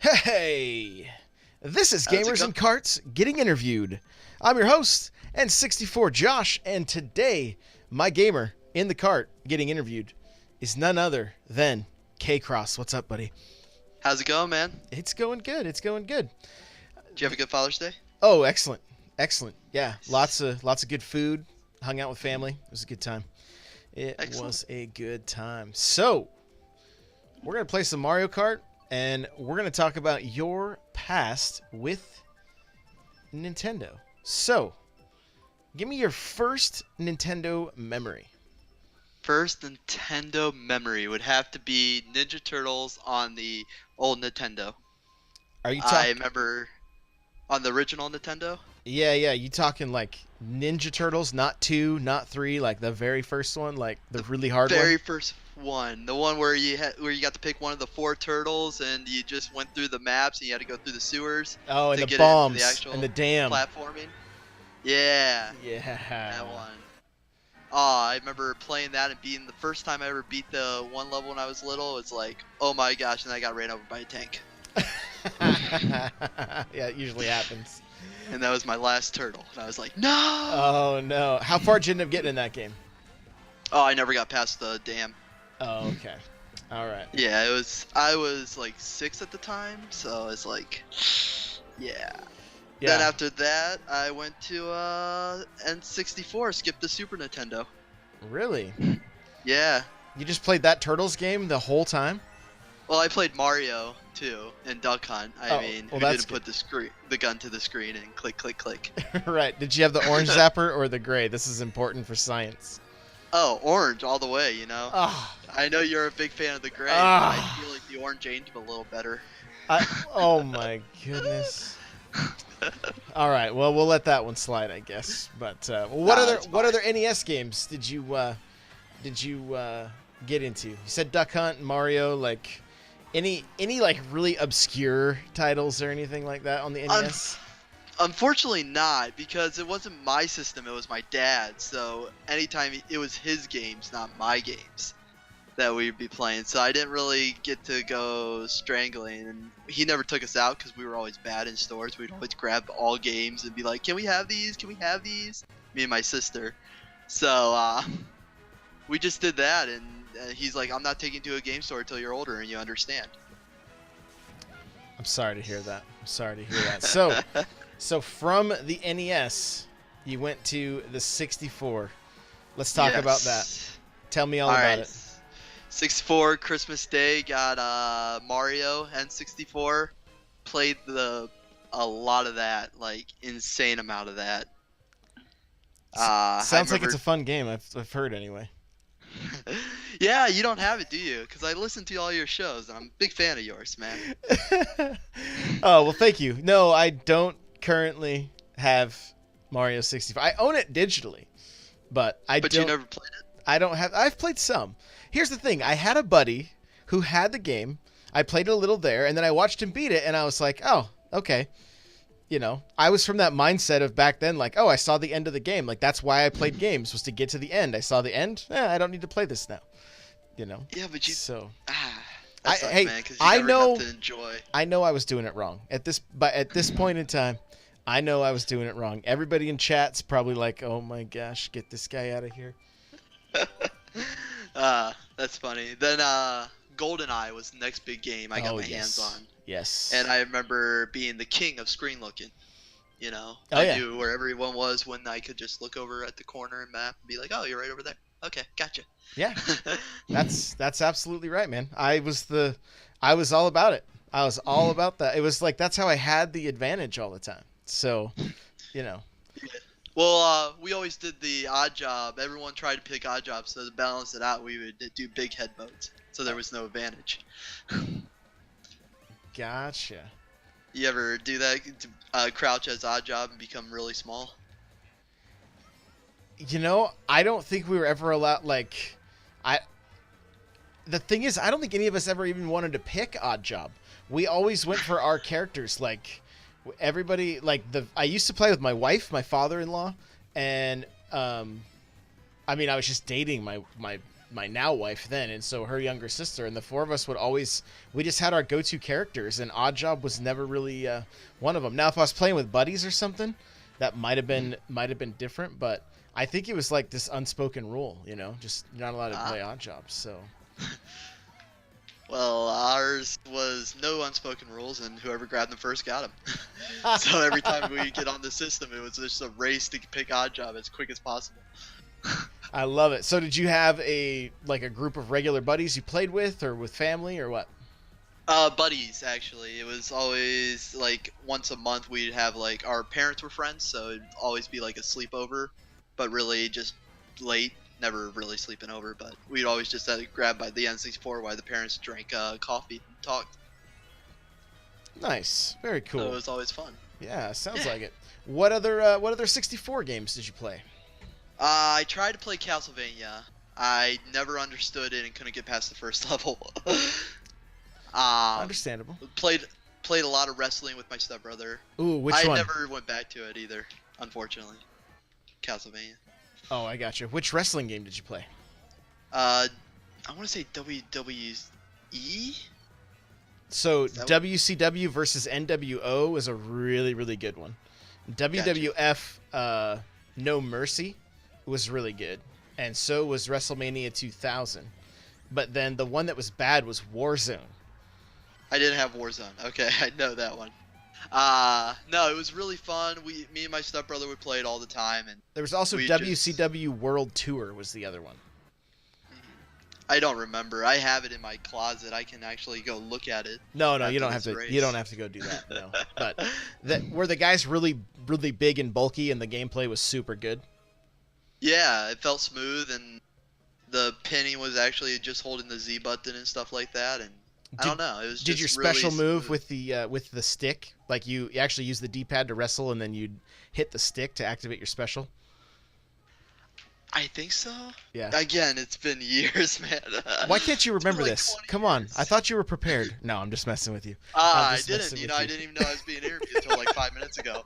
Hey, this is How's it Gamers go? and Karts getting interviewed. I'm your host, N64 Josh, and today my gamer in the cart getting interviewed is none other than KCross. What's up, buddy? How's it going, man? It's going good. It's going good. Did you have a good Father's Day? Oh, excellent, excellent. Yeah, Nice. lots of good food. Hung out with family. It was a good time. It Excellent. was a good time. So we're gonna play some Mario Kart, and we're gonna talk about your past with Nintendo. So, give me your first Nintendo memory. First Nintendo memory would have to be Ninja Turtles on the old Nintendo. Are you I talking? remember on the original Nintendo. Yeah. You talking like Ninja Turtles, not 2, not 3, like the very first one, like the really hard Very one? first one, the one where you got to pick one of the four turtles and you just went through the maps and you had to go through the sewers Oh, and to the get into the bombs and actual the dam. platforming. Yeah, Yeah. that one. Oh, I remember playing that and being the first time I ever beat the one level when I was little. It's like, oh my gosh, and I got ran over by a tank. Yeah, it usually happens. And that was my last turtle. And I was like, no! Oh no. How far did you end up getting in that game? Oh, I never got past the dam. Oh, okay. All right. Yeah, I was like 6 at the time, so it's like, yeah. Then Yeah. after that, I went to N64, skipped the Super Nintendo. Really? Yeah. You just played that Turtles game the whole time? Well, I played Mario too and Duck Hunt. Oh, I mean, well, who that's didn't put the gun to the screen and click, click, click? Right. Did you have the orange zapper or the gray? This is important for science. Oh, orange all the way, you know. Ah. I know you're a big fan of the gray, but Ah. I feel like the orange aged a little better. Oh my goodness. All right. Well, we'll let that one slide, I guess. But what Nah, other it's what fine. other NES games did you get into? You said Duck Hunt, Mario, like any like really obscure titles or anything like that on the NES? Unfortunately not, because it wasn't my system, it was my dad's. So anytime it was his games, not my games, that we'd be playing. So I didn't really get to go strangling, and he never took us out because we were always bad in stores. We'd always grab all games and be like, "Can we have these? Can we have these?" Me and my sister. So we just did that, and he's like, "I'm not taking you to a game store until you're older and you understand." I'm sorry to hear that. I'm sorry to hear that. So from the NES, you went to the 64. Let's talk about that. Yes. Tell me all All about right. it. 64 Christmas Day got Mario N64. Played a lot of that, like insane amount of that. I Sounds like it's remember. a fun game. I've heard anyway. Yeah, you don't have it, do you? Because I listen to all your shows, and I'm a big fan of yours, man. Oh, well, thank you. No, I don't currently have Mario 64. I own it digitally, but But you never played it. I don't have. I've played some. Here's the thing. I had a buddy who had the game. I played it a little there, and then I watched him beat it, and I was like, oh, okay. You know, I was from that mindset of back then, like, oh, I saw the end of the game. Like, that's why I played games, was to get to the end. I saw the end. I don't need to play this now. You know? Yeah, but you. So, That sucks, hey, man, because you I never know. got to enjoy. I know I was doing it wrong. But at this point in time, I know I was doing it wrong. Everybody in chat's probably like, oh my gosh, get this guy out of here. That's funny. Then GoldenEye was the next big game I got Oh, my yes. hands on. Yes. And I remember being the king of screen looking. You know, Oh, I yeah. knew where everyone was when I could just look over at the corner and map and be like, "Oh, you're right over there. Okay, gotcha." Yeah. That's absolutely right, man. I was all about it. I was all about that. It was like that's how I had the advantage all the time. So, you know. Well, we always did the odd job. Everyone tried to pick odd jobs, so to balance it out, we would do big head boats, so there was no advantage. Gotcha. You ever do that? Crouch as odd job and become really small? You know, I don't think we were ever allowed like I the thing is, I don't think any of us ever even wanted to pick odd job. We always went for our characters. Like everybody, like I used to play with my wife, my father-in-law, and I mean, I was just dating my my now wife then, and so her younger sister, and the four of us would always, we just had our go-to characters, and Odd Job was never really one of them. Now, if I was playing with buddies or something, that might have been different, but I think it was like this unspoken rule, just you're not allowed to play Odd Jobs. So, well, ours was no unspoken rules, and whoever grabbed them first got them. So every time we get on the system, it was just a race to pick Odd Job as quick as possible. I love it. So did you have a group of regular buddies you played with, or with family, or what? Buddies, actually. It was always like once a month we'd have like our parents were friends, so it'd always be like a sleepover, but really just late, never really sleeping over, but we'd always just grab by the N64 while the parents drank coffee and talked. Nice. Very cool. So it was always fun. Yeah, sounds like it. What other 64 games did you play? I tried to play Castlevania. I never understood it and couldn't get past the first level. Understandable. Played a lot of wrestling with my stepbrother. Ooh, which one? I one? never went back to it either, unfortunately. Castlevania. Oh, I got you. Which wrestling game did you play? I want to say WWE. So WCW versus NWO was a really, really good one. WWF No Mercy was really good, and so was WrestleMania 2000. But then the one that was bad was Warzone. I didn't have Warzone. Okay, I know that one. No, it was really fun. Me and my stepbrother would play it all the time, and there was also WCW World Tour was the other one. I don't remember. I have it in my closet. I can actually go look at it. No, you don't have to. Race. You don't have to go do that. No, but were the guys really, really big and bulky, and the gameplay was super good? Yeah, it felt smooth, and the pinning was actually just holding the Z button and stuff like that. And I don't know. It was. Did your special move with the stick? Like you actually use the D-pad to wrestle, and then you'd hit the stick to activate your special? I think so. Yeah. Again, it's been years, man. Why can't you remember this? Come on. I thought you were prepared. No, I'm just messing with you. I didn't. I didn't even know I was being interviewed until like 5 minutes ago.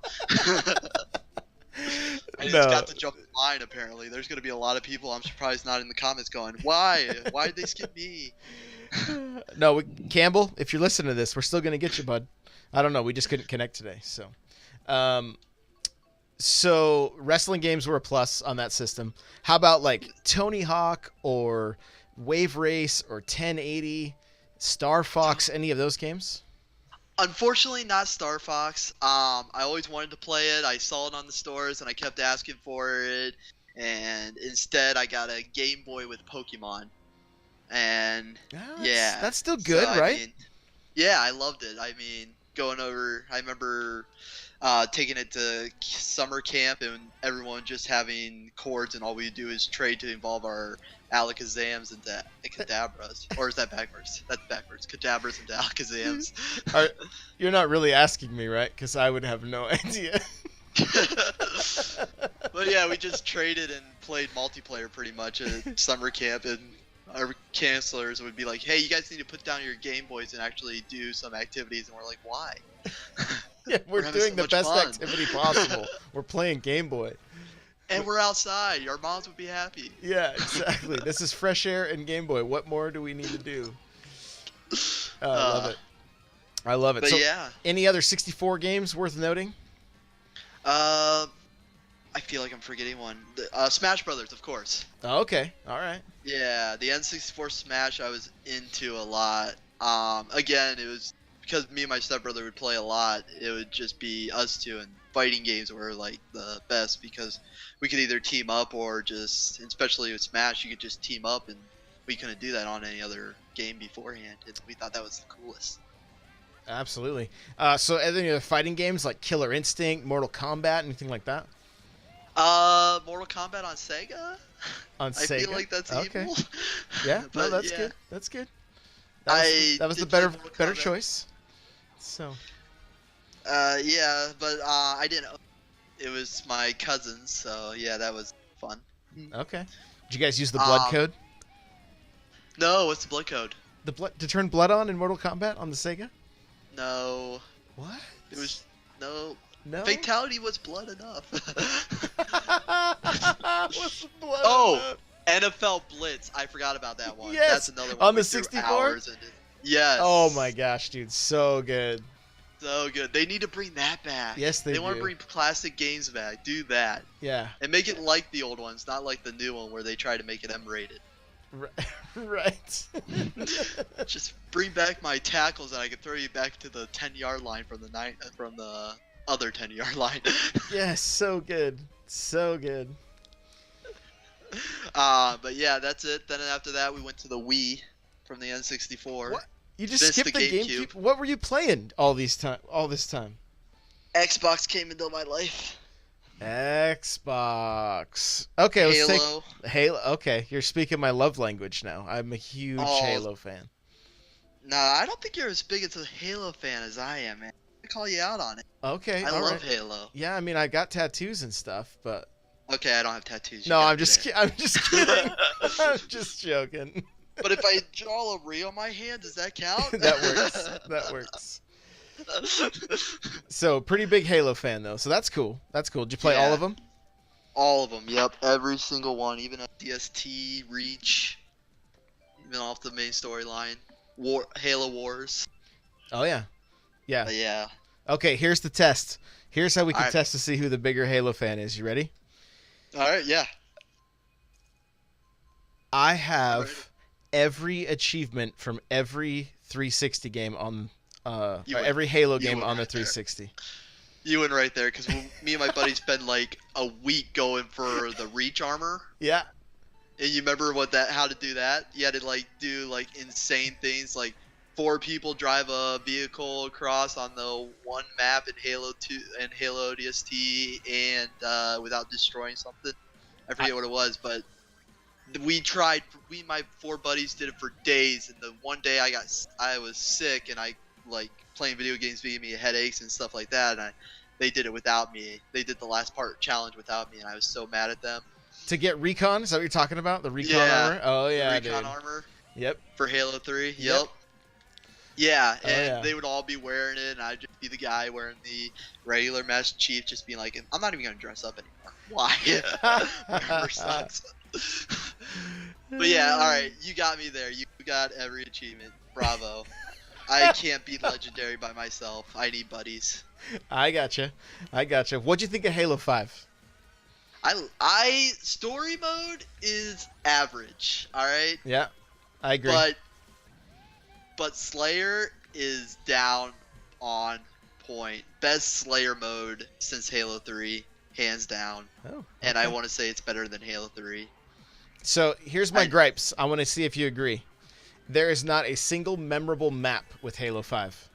I just got to jump in line, apparently. There's going to be a lot of people, I'm surprised, not in the comments going, why? Why did they skip me? No, Campbell, if you're listening to this, we're still going to get you, bud. I don't know. We just couldn't connect today. So wrestling games were a plus on that system. How about like Tony Hawk or Wave Race or 1080, Star Fox, any of those games? Unfortunately, not Star Fox. I always wanted to play it. I saw it on the stores, and I kept asking for it. And instead, I got a Game Boy with Pokemon. And yeah, that's still good, so, right? I mean, yeah, I loved it. I mean, going over, I remember taking it to summer camp, and everyone just having cords, and all we do is trade to involve our Alakazams and Kadabras. Or is that backwards? That's backwards. Kadabras and Alakazams. You're not really asking me, right? Because I would have no idea. But yeah, we just traded and played multiplayer pretty much at summer camp, and our counselors would be like, hey, you guys need to put down your Game Boys and actually do some activities, and we're like, why? Yeah, we're doing the best activity possible. We're playing Game Boy. And we're outside. Our moms would be happy. Yeah, exactly. This is fresh air and Game Boy. What more do we need to do? I love it. I love it. But so, yeah. Any other 64 games worth noting? I feel like I'm forgetting one. Smash Brothers, of course. Oh, okay. All right. Yeah, the N64 Smash I was into a lot. Again, it was because me and my stepbrother would play a lot. It would just be us two, and fighting games were like the best because we could either team up or just, especially with Smash, you could just team up, and we couldn't do that on any other game beforehand. We thought that was the coolest. Absolutely. So, are there any other fighting games like Killer Instinct, Mortal Kombat, anything like that? Mortal Kombat on Sega? On Sega? I feel like that's evil. Yeah, no, that's good. That's good. That was the better choice. So. Yeah, but I didn't. It was my cousin, so yeah, that was fun. Okay. Did you guys use the blood code? No, what's the blood code? The blood to turn blood on in Mortal Kombat on the Sega? No. What? It was no. No. Fatality was blood enough. What's the blood enough? NFL Blitz. I forgot about that one. Yes, That's another one on we the threw 64. hours into. Yes. Oh my gosh, dude, so good. So good. They need to bring that back. Yes, they want do. to bring classic games back. Do that. Yeah. And make it like the old ones, not like the new one where they try to make it M-rated. Right. Just bring back my tackles and I can throw you back to the 10-yard line from the other 10-yard line. Yes, so good. So good. But yeah, that's it. Then after that, we went to the Wii from the N64. What? You just Missed skipped the the GameCube? GameCube. What were you playing all this time? Xbox came into my life. Xbox. Okay, let's Halo. take Halo. Okay, you're speaking my love language now. I'm a huge Halo fan. Nah, I don't think you're as big as a Halo fan as I am, man. I call you out on it. Okay, I all love right. Halo. Yeah, I mean, I got tattoos and stuff, but Okay, I don't have tattoos. no, I'm just kidding. I'm just joking. But if I draw a Rio on my hand, does that count? That works. So, pretty big Halo fan though. So that's cool. Did you play all of them? All of them. Yep, every single one, even a DST, Reach, even off the main storyline. Halo Wars. Oh yeah. Yeah. But yeah. Okay, here's the test. Here's how we can Alright. test to see who the bigger Halo fan is. You ready? All right. Yeah. I have every achievement from every 360 game on or every Halo game on the 360. You went right there because me and my buddy spent like a week going for the Reach armor. Yeah. And you remember how to do that? You had to like do like insane things, like 4 people drive a vehicle across on the one map in Halo 2 and Halo ODST, and without destroying something. I forget what it was, but we tried. My 4 buddies did it for days, and the one day I was sick, and I like playing video games gave me headaches and stuff like that, and they did it without me. They did the last part challenge without me, and I was so mad at them. To get recon, is that what you're talking about? The recon armor? Oh yeah, the recon dude. armor. Yep. For Halo 3. Yep. Yeah, and yeah. they would all be wearing it, and I'd just be the guy wearing the regular Master Chief, just being like, I'm not even gonna dress up anymore. Why? My armor sucks. But yeah, all right, you got me there. You got every achievement. Bravo. I can't be legendary by myself. I need buddies. I gotcha. What'd you think of Halo 5? I story mode is average. All right. Yeah, I agree. But Slayer is down on point. Best Slayer mode since Halo 3, hands down. Oh, okay. And I want to say it's better than Halo 3. So here's my gripes. I want to see if you agree. There is not a single memorable map with Halo 5.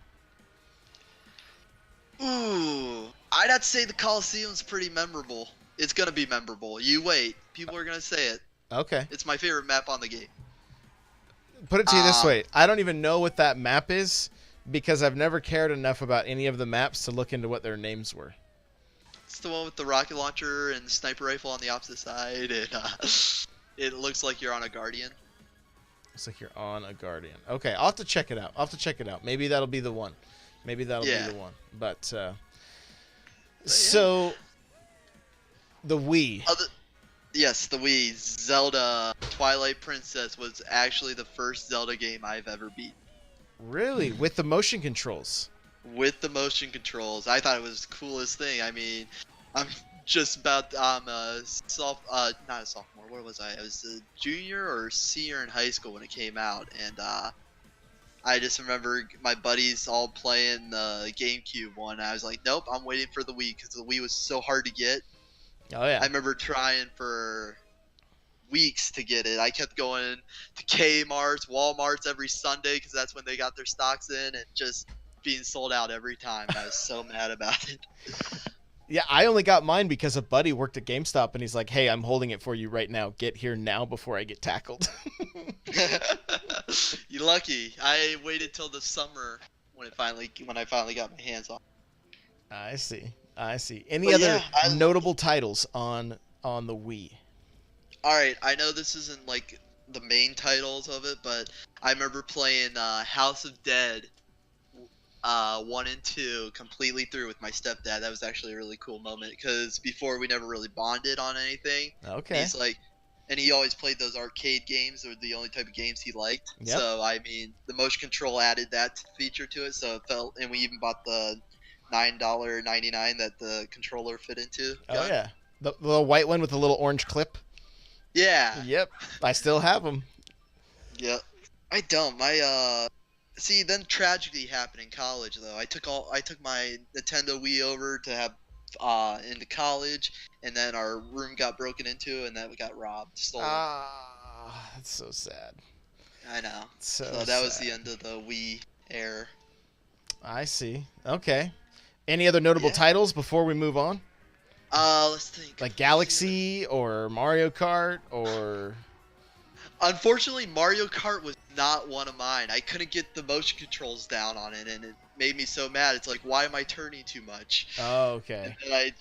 Ooh, I'd have to say the Coliseum's pretty memorable. It's gonna be memorable. You wait. People are gonna say it. Okay. It's my favorite map on the game. Put it to you this way. I don't even know what that map is because I've never cared enough about any of the maps to look into what their names were. It's the one with the rocket launcher and the sniper rifle on the opposite side, and it looks like you're on a Guardian. Looks like you're on a Guardian. Okay, I'll have to check it out. Maybe that'll be the one. Be the one. But so the Wii. Yes, the Wii. Zelda Twilight Princess was actually the first Zelda game I've ever beaten. Really? With the motion controls? With the motion controls. I thought it was the coolest thing. I mean, I'm not a sophomore. Where was I? I was a junior or senior in high school when it came out, and I just remember my buddies all playing the GameCube one. I was like, nope, I'm waiting for the Wii because the Wii was so hard to get. Oh yeah. I remember trying for weeks to get it. I kept going to Kmart's, Walmart's every Sunday because that's when they got their stocks in, and just being sold out every time. I was so mad about it. Yeah, I only got mine because a buddy worked at GameStop, and he's like, "Hey, I'm holding it for you right now. Get here now before I get tackled." You're lucky. I waited till the summer when I finally got my hands on it. I see. Any other notable titles on the Wii? All right, I know this isn't like the main titles of it, but I remember playing House of Dead 1 and 2 completely through with my stepdad. That was actually a really cool moment because before we never really bonded on anything. Okay. and he always played those arcade games. They were the only type of games he liked. Yep. So I mean, the motion control added that feature to it. So it felt, and we even bought the $9.99 that the controller fit into. Oh yeah, the little white one with the little orange clip. Yeah. Yep, I still have them. Yep. I don't. My see, then tragedy happened in college though. I took my Nintendo Wii over to have into college, and then our room got broken into, and that got robbed, stolen. Ah, that's so sad. I know. So that was sad. the end of the Wii era. I see. Okay. Any other notable Yeah. titles before we move on? Let's think. Like Galaxy or Mario Kart or... Unfortunately, Mario Kart was not one of mine. I couldn't get the motion controls down on it, and it made me so mad. It's like, why am I turning too much? Oh, okay. And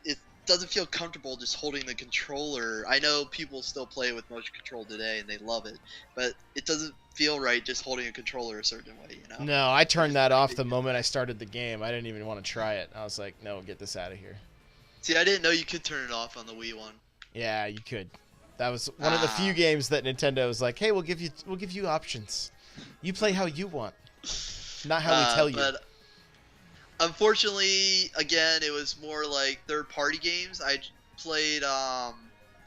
it doesn't feel comfortable just holding the controller. I know people still play with motion control today, and they love it, but it doesn't feel right just holding a controller a certain way, you know? No, I turned that off the moment I started the game. I didn't even want to try it. I was like, no, get this out of here. See, I didn't know you could turn it off on the Wii one. Yeah, you could. That was one of the few games that Nintendo was like, hey, we'll give you options. You play how you want, not how we tell you. But unfortunately, again, it was more like third-party games. I played on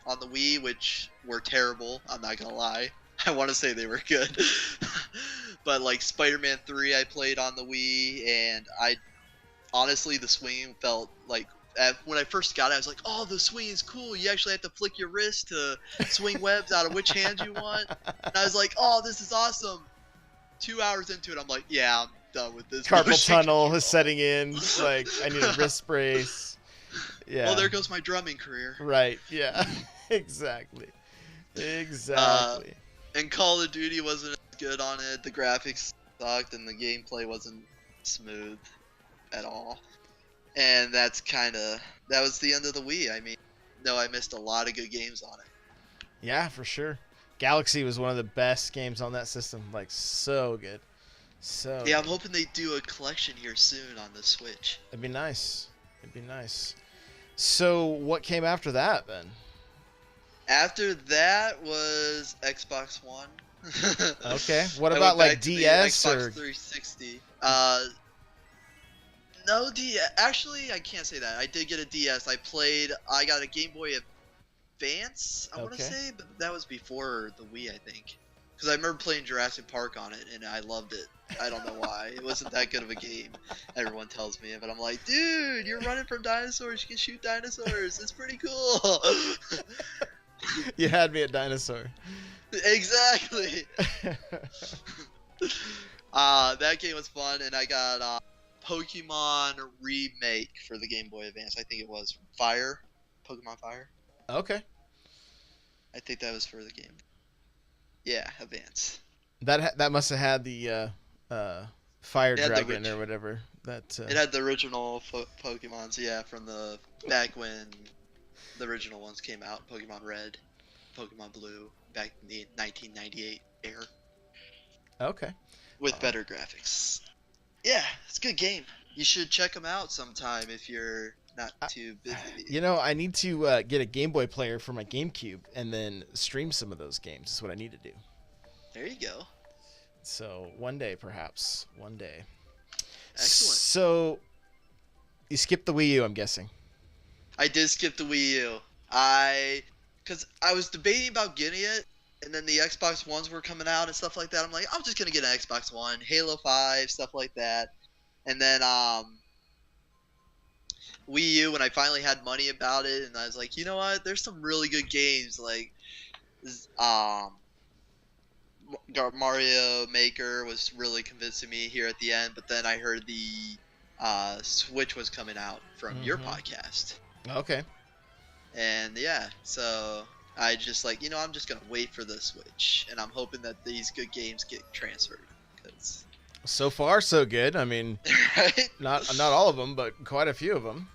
the Wii, which were terrible. I'm not gonna lie. I want to say they were good, but like Spider-Man 3, I played on the Wii, and honestly, the swing felt like. When I first got it, I was like, "Oh, the swing is cool. You actually have to flick your wrist to swing webs out of which hand you want." And I was like, "Oh, this is awesome." 2 hours into it, I'm like, "Yeah, I'm done with this." Carpal tunnel is setting in. Like, I need a wrist brace. Yeah. Well, there goes my drumming career. Right. Yeah. Exactly. And Call of Duty wasn't as good on it. The graphics sucked, and the gameplay wasn't smooth at all. And that was the end of the Wii. I mean, no, I missed a lot of good games on it. Yeah, for sure. Galaxy was one of the best games on that system. Like, so good. Yeah, I'm hoping they do a collection here soon on the Switch. It'd be nice. So, what came after that, then? After that was Xbox One. Okay. What about, like, DS Xbox or... 360. No, actually, I can't say that. I did get a DS. I got a Game Boy Advance, I want to say, but that was before the Wii, I think. Because I remember playing Jurassic Park on it, and I loved it. I don't know why. It wasn't that good of a game, everyone tells me. But I'm like, dude, you're running from dinosaurs. You can shoot dinosaurs. It's pretty cool. You had me at dinosaur. Exactly. That game was fun, and I got... Pokemon Remake for the Game Boy Advance. I think it was Pokemon Fire. Okay. I think that was for the game. Yeah, Advance. That must have had the Fire Dragon or whatever. It had the original Pokemons, yeah, from the back when the original ones came out. Pokemon Red, Pokemon Blue, back in the 1998 era. Okay. With better graphics. Yeah, it's a good game. You should check them out sometime if you're not too busy. You know, I need to get a Game Boy player for my GameCube and then stream some of those games. That's what I need to do. There you go. So, one day, perhaps. One day. Excellent. So, you skipped the Wii U, I'm guessing. I did skip the Wii U. Because I was debating about getting it, and then the Xbox Ones were coming out and stuff like that. I'm like, I'm just going to get an Xbox One, Halo 5, stuff like that. And then Wii U, when I finally had money about it, and I was like, you know what? There's some really good games. Like, Mario Maker was really convincing me here at the end. But then I heard the Switch was coming out from your podcast. Okay. And yeah, so... I just I'm just gonna wait for the Switch, and I'm hoping that these good games get transferred. Cause... So far, so good. I mean, right? not all of them, but quite a few of them.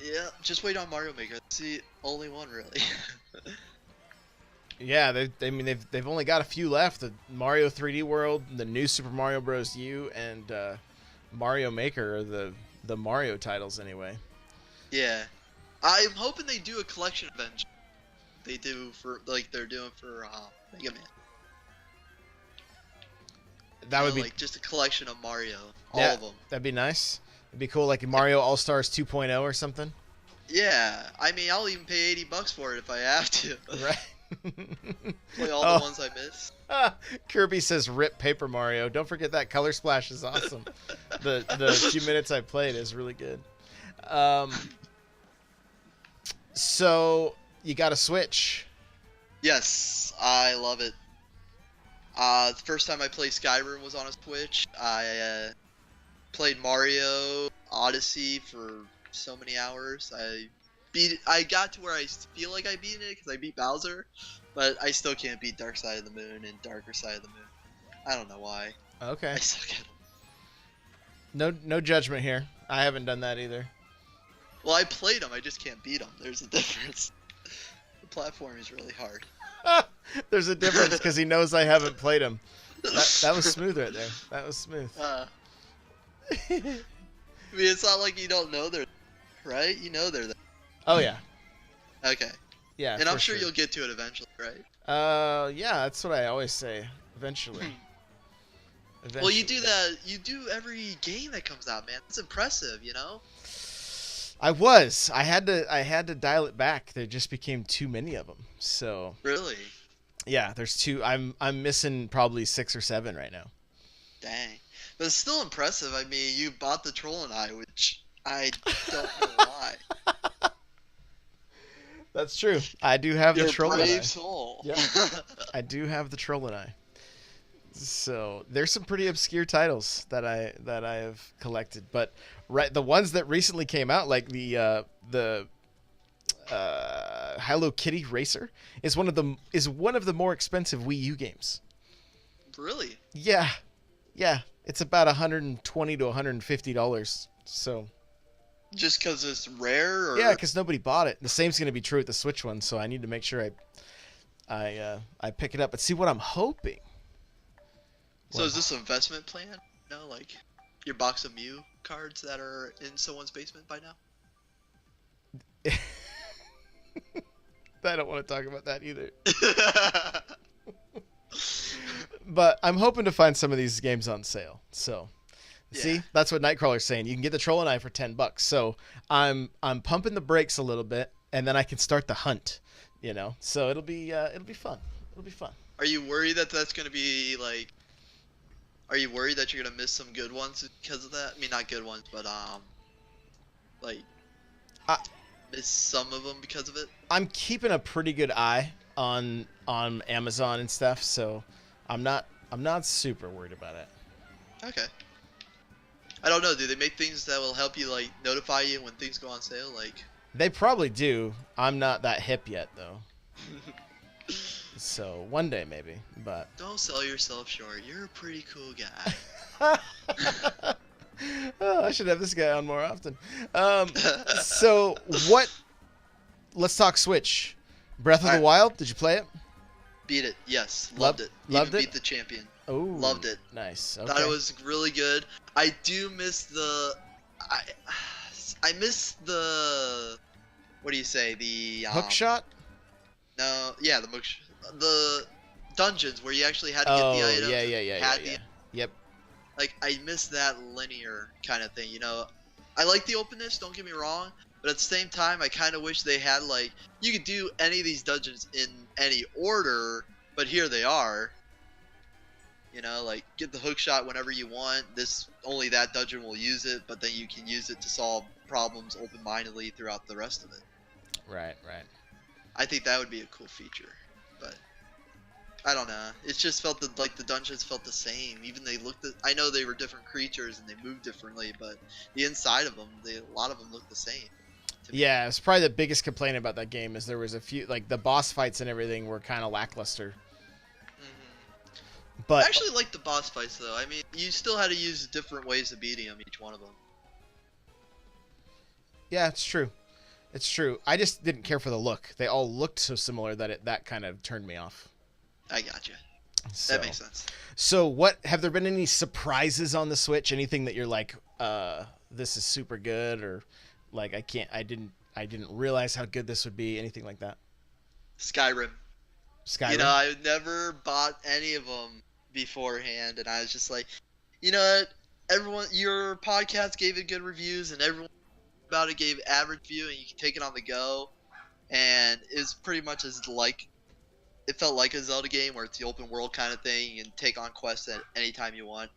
Yeah, just wait on Mario Maker. That's the only one, really. Yeah, they've only got a few left: the Mario 3D World, the new Super Mario Bros. U, and Mario Maker are the Mario titles anyway. Yeah, I'm hoping they do a collection eventually. they do for like they're doing for Mega Man. That would be like just a collection of Mario, all yeah, of them. that'd be nice. It'd be cool, like Mario All Stars 2.0 or something. Yeah, I mean, I'll even pay $80 for it if I have to. Right. Play all the ones I miss. Kirby says, "Rip Paper Mario." Don't forget that Color Splash is awesome. The few minutes I played is really good. So you got a Switch. Yes, I love it. The first time I played Skyrim was on a Switch. I played Mario Odyssey for so many hours. I got to where I feel like I beat it because I beat Bowser, but I still can't beat Dark Side of the Moon and Darker Side of the Moon. I don't know why. Okay. I suck at them. No judgment here. I haven't done that either. Well, I played them. I just can't beat them. There's a difference. The platform is really hard. There's a difference because he knows I haven't played him. That was smooth right there. That was smooth. I mean, it's not like you don't know they're right. You know they're there. Oh yeah. Okay. Yeah. And I'm sure you'll get to it eventually, right? Yeah, that's what I always say. Eventually. Well, you do that. You do every game that comes out, man. It's impressive, you know. I had to dial it back. There just became too many of them. So. Really? Yeah, there's two. I'm missing probably 6 or 7 right now. Dang. But it's still impressive. I mean, you bought the Troll and I, which I don't know why. That's true. I do have You're the Troll and I. brave soul. Yeah. I do have the Troll and I. So there's some pretty obscure titles that I have collected, but the ones that recently came out, like the Hello Kitty Racer, is one of the more expensive Wii U games. Really? Yeah. It's about $120 to $150. So. Just because it's rare? Or... Yeah, because nobody bought it. The same's going to be true with the Switch one, so I need to make sure I pick it up. But see, what I'm hoping. So is this an investment plan? You know, like your box of Mew cards that are in someone's basement by now? I don't want to talk about that either. But I'm hoping to find some of these games on sale. So, see, that's what Nightcrawler's saying. You can get the Troll and I for $10. So I'm pumping the brakes a little bit, and then I can start the hunt. You know, so it'll be fun. It'll be fun. Are you worried that that's gonna be like? Are you worried that you're gonna miss some good ones because of that? I mean, not good ones, but miss some of them because of it. I'm keeping a pretty good eye on Amazon and stuff, so I'm not super worried about it. Okay. I don't know. Do they make things that will help you, like notify you when things go on sale? Like. They probably do. I'm not that hip yet, though. So one day maybe, but. Don't sell yourself short. You're a pretty cool guy. Oh, I should have this guy on more often. So what? Let's talk Switch. Breath of the Wild. Did you play it? Beat it. Yes. Loved it. Loved Even it. Beat the champion. Oh. Loved it. Nice. Okay. Thought it was really good. I do miss the. I miss the. What do you say? The hook shot. No. Yeah. The dungeons where you actually had to get the items. Yeah. Yep. Like, I miss that linear kind of thing, you know. I like the openness, don't get me wrong, but at the same time, I kind of wish they had, like, you could do any of these dungeons in any order, but here they are. You know, like, get the hook shot whenever you want. Only that dungeon will use it, but then you can use it to solve problems open-mindedly throughout the rest of it. Right. I think that would be a cool feature, but I don't know. It just felt like the dungeons felt the same. Even I know they were different creatures and they moved differently, but the inside of them, a lot of them looked the same. Yeah, it's probably the biggest complaint about that game is there was a few, like the boss fights and everything were kind of lackluster. Mm-hmm. But I actually liked the boss fights though. I mean, you still had to use different ways of beating them, each one of them. Yeah, it's true. It's true. I just didn't care for the look. They all looked so similar that that kind of turned me off. I gotcha. So, that makes sense. So have there been any surprises on the Switch? Anything that you're like, this is super good, or like I didn't realize how good this would be? Anything like that? Skyrim. Skyrim. I never bought any of them beforehand, and I was just like, you know what? Everyone, your podcast gave it good reviews, and everyone about it gave average view, and you can take it on the go. And it's pretty much as like it felt like a Zelda game where it's the open world kind of thing. You can take on quests at any time you want.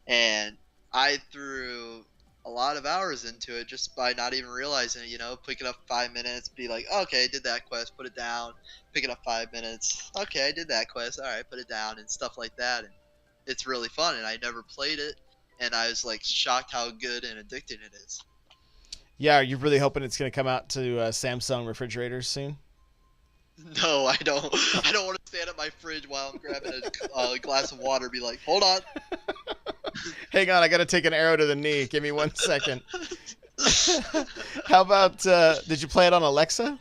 And I threw a lot of hours into it just by not even realizing it, pick it up 5 minutes, be like, okay, I did that quest, put it down, pick it up 5 minutes, okay, I did that quest, alright, put it down, and stuff like that. And it's really fun, and I never played it, and I was like shocked how good and addicting it is. Yeah, are you really hoping it's going to come out to Samsung refrigerators soon? No, I don't. I don't want to stand at my fridge while I'm grabbing a glass of water and be like, hold on. Hang on, I got to take an arrow to the knee. Give me 1 second. How about, did you play it on Alexa?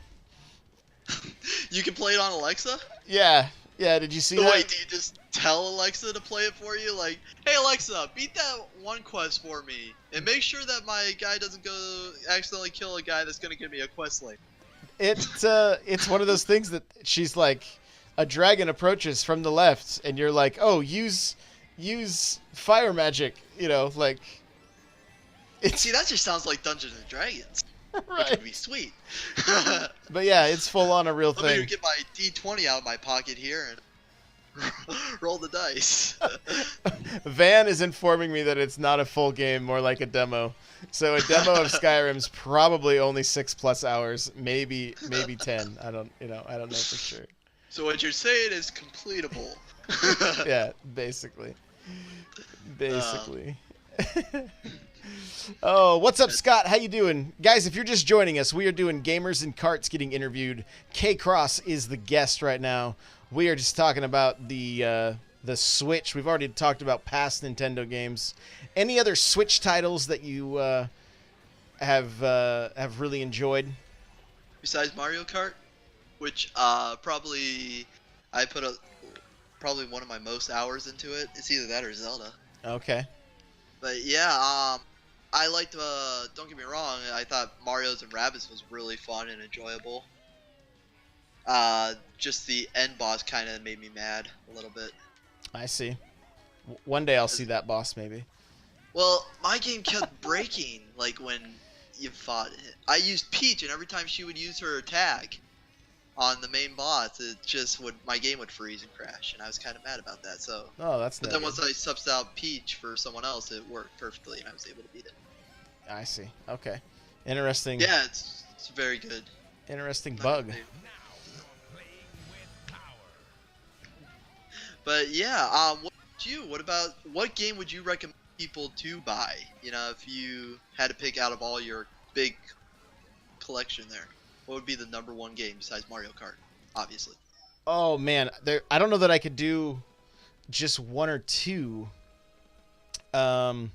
You can play it on Alexa? Yeah, did you see that? Wait, do you just tell Alexa to play it for you? Like, hey Alexa, beat that one quest for me. And make sure that my guy doesn't go accidentally kill a guy that's going to give me a quest link. It's one of those things that she's like, a dragon approaches from the left, and you're like, oh, use fire magic, like. See, that just sounds like Dungeons and Dragons. Right. Which would be sweet. But yeah, it's full on a real thing. Let me get my D20 out of my pocket here and roll the dice. Van is informing me that it's not a full game, more like a demo. So a demo of Skyrim's probably only 6+ hours, maybe 10. I don't know for sure. So what you're saying is completable. Yeah, basically. Oh, what's up, Scott? How you doing? Guys, if you're just joining us, we are doing Gamers and Karts getting interviewed. KCross is the guest right now. We are just talking about the Switch. We've already talked about past Nintendo games. Any other Switch titles that you have really enjoyed? Besides Mario Kart, which probably I put probably one of my most hours into it. It's either that or Zelda. Okay. But yeah, I liked. Don't get me wrong. I thought Mario's and Rabbids was really fun and enjoyable. Just the end boss kind of made me mad a little bit. I see. One day I'll see that boss, maybe. Well, my game kept breaking, like when you fought it. I used Peach, and every time she would use her attack on the main boss, my game would freeze and crash, and I was kind of mad about that. So. Oh, that's. But then once I subbed out Peach for someone else, it worked perfectly, and I was able to beat it. I see. Okay. Interesting. Yeah, it's very good. Interesting bug. But yeah, what game would you recommend people to buy? If you had to pick out of all your big collection there, what would be the number one game besides Mario Kart? Obviously. Oh man, I don't know that I could do just one or two. They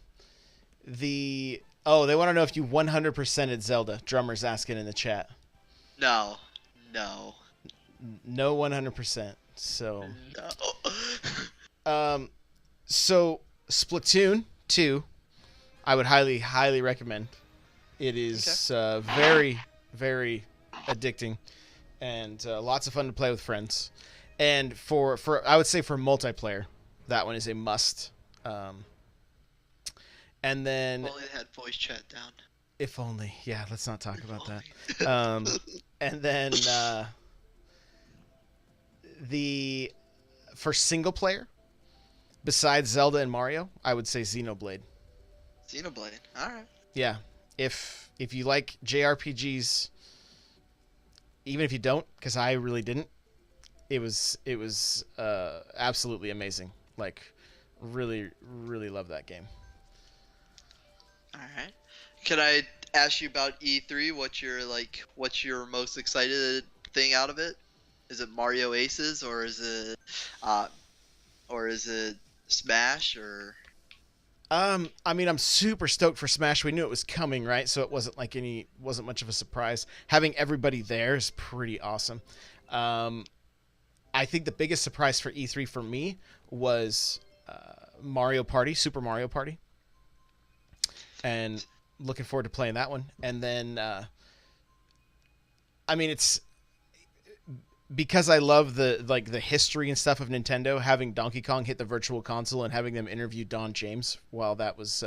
want to know if you 100%ed Zelda. Drummer's asking in the chat. No. No 100%. So. No. So Splatoon 2, I would highly recommend. It is very, very addicting, and lots of fun to play with friends. And for I would say for multiplayer, that one is a must. And then if only they had voice chat down. If only, yeah. Let's not talk about that. And then for single player, besides Zelda and Mario, I would say Xenoblade. Xenoblade, all right. Yeah, if you like JRPGs, even if you don't, because I really didn't, it was absolutely amazing. Like, really, really love that game. All right. Can I ask you about E3? What's your most excited thing out of it? Is it Mario Aces, or is it Smash, or? I mean, I'm super stoked for Smash. We knew it was coming, right? So it wasn't much of a surprise. Having everybody there is pretty awesome. I think the biggest surprise for E3 for me was Mario Party, Super Mario Party, and looking forward to playing that one. And then, I mean, because I love the history and stuff of Nintendo, having Donkey Kong hit the Virtual Console and having them interview Don James while that was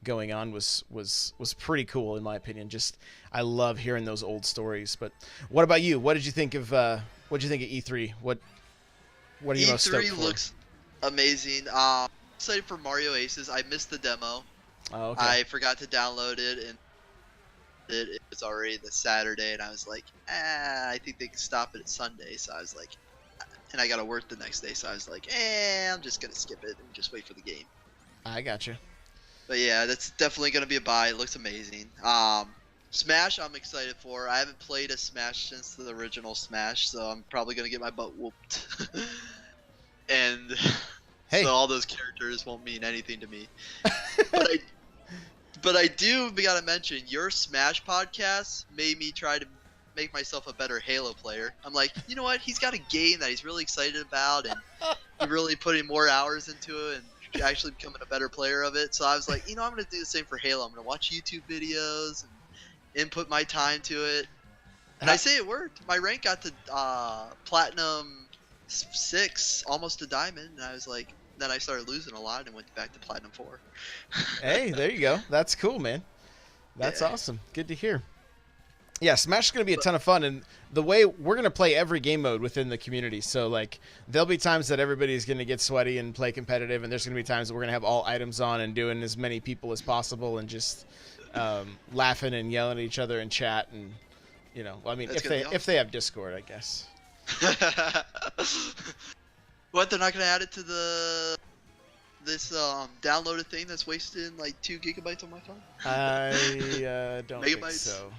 going on was pretty cool in my opinion. Just I love hearing those old stories. But what about you? What did you think of E3? What are you most stoked E3 for? looks amazing. Excited for Mario Aces. I missed the demo. Oh, okay. I forgot to download it, and it was already the Saturday, and I was like, I think they can stop it at Sunday. So I was like, and I got to work the next day, so I was like, I'm just gonna skip it and just wait for the game. I gotcha. But yeah, that's definitely gonna be a buy. It looks amazing. Smash, I'm excited for. I haven't played a Smash since the original Smash, so I'm probably gonna get my butt whooped. And Hey. so all those characters won't mean anything to me. But I do gotta mention, your Smash podcast made me try to make myself a better Halo player. I'm like, you know what? He's got a game that he's really excited about, and he's really putting more hours into it, and actually becoming a better player of it. So I was like, I'm gonna do the same for Halo. I'm gonna watch YouTube videos and input my time to it. And I say it worked. My rank got to Platinum 6, almost to Diamond, and I was like, then I started losing a lot and went back to Platinum 4. Hey, there you go. That's cool, man. That's awesome. Good to hear. Yeah, Smash is going to be a ton of fun, and the way we're going to play every game mode within the community. So, like, there'll be times that everybody's going to get sweaty and play competitive, and there's going to be times that we're going to have all items on and doing as many people as possible and just laughing and yelling at each other in chat. And, I mean, if they have Discord, I guess. What, they're not going to add it to this downloaded thing that's wasting like 2 gigabytes on my phone? I don't think so.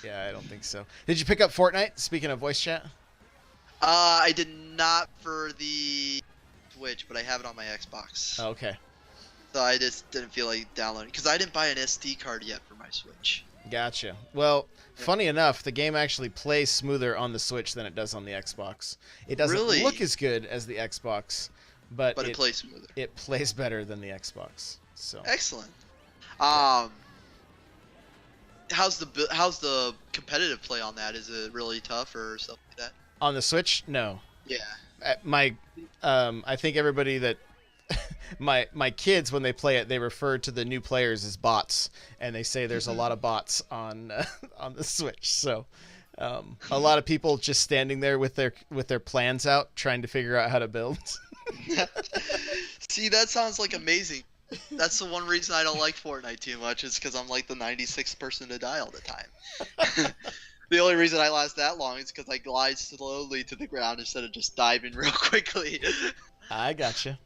Yeah, I don't think so. Did you pick up Fortnite? Speaking of voice chat. I did not for the Switch, but I have it on my Xbox. Oh, okay. So I just didn't feel like downloading because I didn't buy an SD card yet for my Switch. Gotcha. Well, funny enough, the game actually plays smoother on the Switch than it does on the Xbox. It doesn't look as good as the Xbox, but it plays smoother. It plays better than the Xbox. So excellent. How's the competitive play on that? Is it really tough or something like that? On the Switch, no. Yeah. I think everybody that my kids, when they play it, they refer to the new players as bots, and they say there's a lot of bots on the Switch. So a lot of people just standing there with their plans out, trying to figure out how to build. See, that sounds like amazing. That's the one reason I don't like Fortnite too much, is because I'm like the 96th person to die all the time. The only reason I last that long is because I glide slowly to the ground instead of just diving real quickly. I gotcha.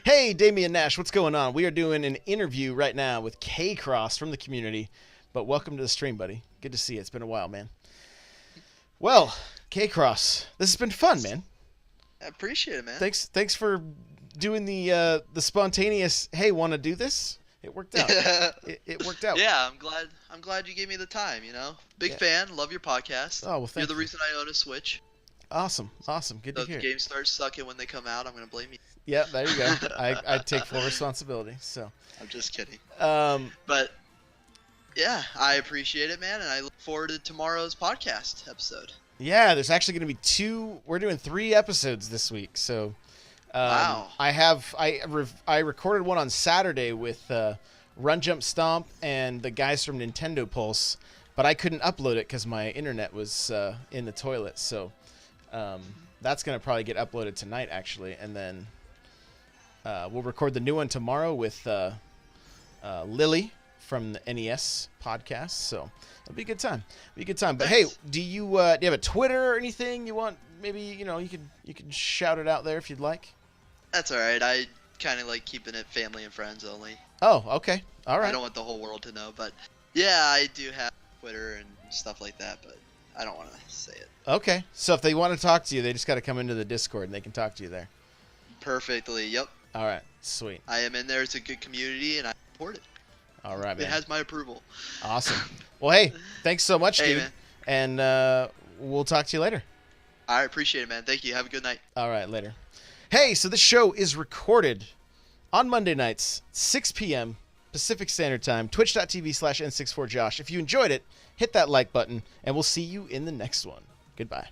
Hey, Damian Nash, what's going on? We are doing an interview right now with KCross from the community, but welcome to the stream, buddy. Good to see you. It's been a while, man. Well, KCross, this has been fun, man. I appreciate it, man. Thanks for doing the spontaneous, hey, want to do this? It worked out. it worked out. Yeah, I'm glad you gave me the time, Big fan, love your podcast. Oh, well, thank you. You're the reason I own a Switch. Awesome. Good to hear. If the games start sucking when they come out, I'm going to blame you. Yeah, there you go. I take full responsibility, so. I'm just kidding. But, yeah, I appreciate it, man, and I look forward to tomorrow's podcast episode. Yeah, there's actually going to be we're doing 3 episodes this week, so. Wow. I recorded one on Saturday with Run Jump Stomp and the guys from Nintendo Pulse, but I couldn't upload it because my internet was in the toilet. So that's going to probably get uploaded tonight, actually, and then we'll record the new one tomorrow with Lily from the NES podcast. So it'll be a good time. But hey, do you have a Twitter or anything you want? Maybe you can shout it out there if you'd like. That's all right. I kind of like keeping it family and friends only. Oh, okay. All right. I don't want the whole world to know, but yeah, I do have Twitter and stuff like that, but I don't want to say it. Okay. So if they want to talk to you, they just got to come into the Discord and they can talk to you there. Perfectly. Yep. All right. Sweet. I am in there. It's a good community, and I support it. All right, man. It has my approval. Awesome. Well, hey, thanks so much, dude. Man. And we'll talk to you later. I appreciate it, man. Thank you. Have a good night. All right, later. Hey, so this show is recorded on Monday nights, 6 p.m. Pacific Standard Time, twitch.tv/N64Josh. If you enjoyed it, hit that like button, and we'll see you in the next one. Goodbye.